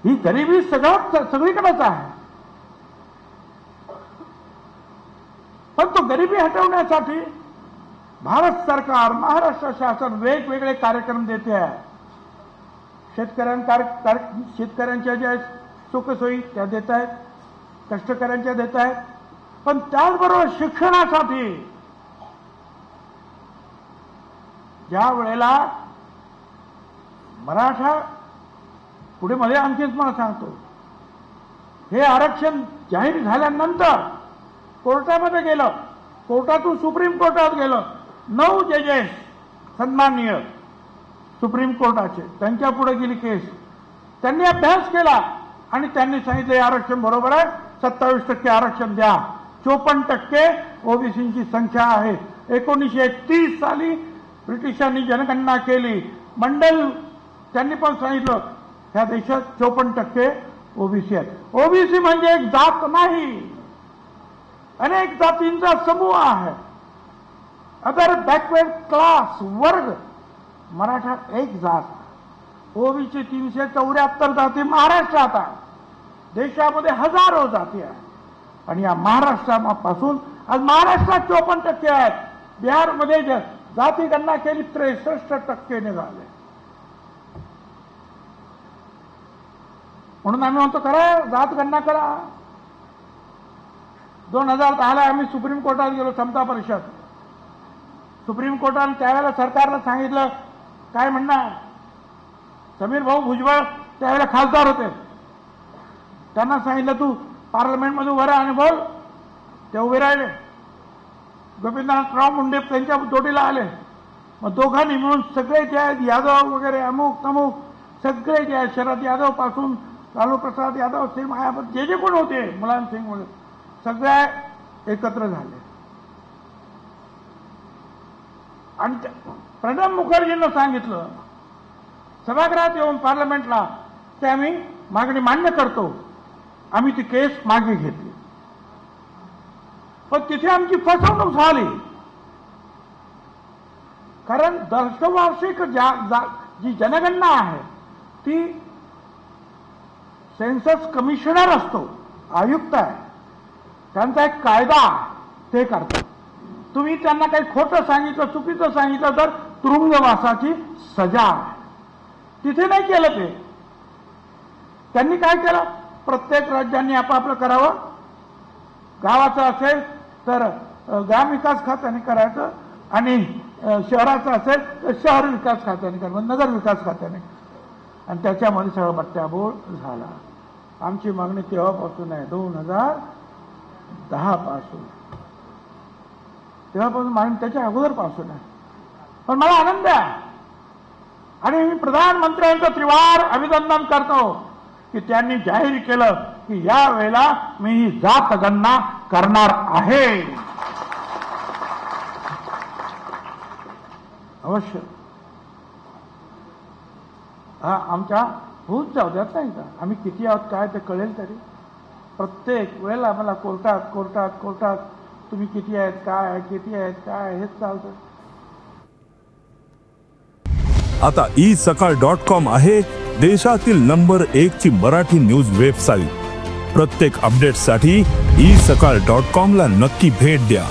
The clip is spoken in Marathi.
ही गरिबी सगळीकडेच आहे. पण तो गरिबी हटवण्यासाठी भारत सरकार, महाराष्ट्र शासन वेगवेगळे कार्यक्रम देते आहे. शेतकऱ्यांच्या ज्या सुखसोयी त्या देत आहेत, कष्टकऱ्यांच्या देत आहेत. पण त्याचबरोबर शिक्षणासाठी ज्या वेळेला मराठा पुढे मध्ये आणखीच मला सांगतो, हे आरक्षण जाहीर झाल्यानंतर कोर्टामध्ये गेलं, कोर्टातून सुप्रीम कोर्टात गेलं. 9 जजेस सन्माननीय सुप्रीम कोर्टाचे, त्यांच्या पुढे गेली केस. त्यांनी अभ्यास केला आणि त्यांनी सांगितलं आरक्षण बरोबर आहे, 27% आरक्षण द्या. 54% ओबीसीची संख्या आहे. 1931 साली ब्रिटिशांनी जनगणना केली. मंडल त्यांनी पण सांगितलं ह्या देशात 54% ओबीसी आहेत. ओबीसी म्हणजे एक जात नाही, अनेक जातींचा समूह आहे. अदर बॅकवर्ड क्लास वर्ग, मराठा एक जात. ओबीसी 374 जाती महाराष्ट्रात आहे. देशामध्ये हजारो जाती आहेत आणि या महाराष्ट्रापासून आज महाराष्ट्रात 54% आहेत. बिहारमध्ये जाती गणना केली 63% निघाले. म्हणून आम्ही म्हणतो करा, जात गणना करा. 2010 ला आम्ही सुप्रीम कोर्टात गेलो, समता परिषद. सुप्रीम कोर्टाने त्यावेळेला सरकारला सांगितलं, काय म्हणणार, समीर भाऊ भुजबळ त्यावेळेला खासदार होते, त्यांना सांगितलं तू पार्लमेंटमध्ये उभं राहा आणि बोल. ते उभे राहिले. गोपीनाथराव मुंडे त्यांच्या जोडीला आले. मग दोघांनी मिळून सगळे जे आहेत यादव वगैरे अमुक तमुक सगळे जे आहेत, शरद यादव पासून लालू प्रसाद यादव, सिंग मायावती, जे कोण होते, मुलायम सिंग वगैरे सगळे एकत्र झाले आणि प्रणब मुखर्जींना सांगितलं सभागृहात येऊन पार्लमेंटला की आम्ही मागणी मान्य करतो. आम्ही ती केस मागे घेतली. पण तिथे आमची फसवणूक झाली. कारण दशवार्षिक जी जनगणना आहे ती सेन्सस कमिशनर असतो, आयुक्त आहे, त्यांचा एक कायदा ते करतात. तुम्ही त्यांना काही खोटं सांगितलं, चुकीचं सांगितलं तर तुरुंगवासाची सजा आहे. तिथे नाही केलं ते. त्यांनी काय केलं, प्रत्येक राज्यांनी आपापलं करावं. गावाचं असेल तर ग्रामविकास खात्याने करायचं आणि शहराचं असेल तर शहर विकास खात्याने करावं, नगर विकास खात्याने. आणि त्याच्यामध्ये सगळं बट्ट्याबोळ झाला. आमची मागणी तेव्हापासून आहे, 2010 पासून. तेव्हापासून मागणी त्याच्या अगोदरपासून आहे. पण मला आनंद आहे आणि मी प्रधानमंत्र्यांचं त्रिवार अभिनंदन करतो की त्यांनी जाहीर केलं की या वेळेला मी ही जात गणना करणार आहे. अवश्य हा आमच्या होऊन जाऊ द्यात नाही का. आम्ही किती आहोत काय ते कळेल तरी. प्रत्येक वेळेला आम्हाला कोर्टात कोर्टात कोर्टात तुम्ही किती आहेत काय, किती आहेत काय, हेच चालतं. आता isakal.com आहे देशातील नंबर 1 ची मराठी न्यूज वेबसाईट. प्रत्येक अपडेटसाठी isakal.com ला नक्की भेट द्या.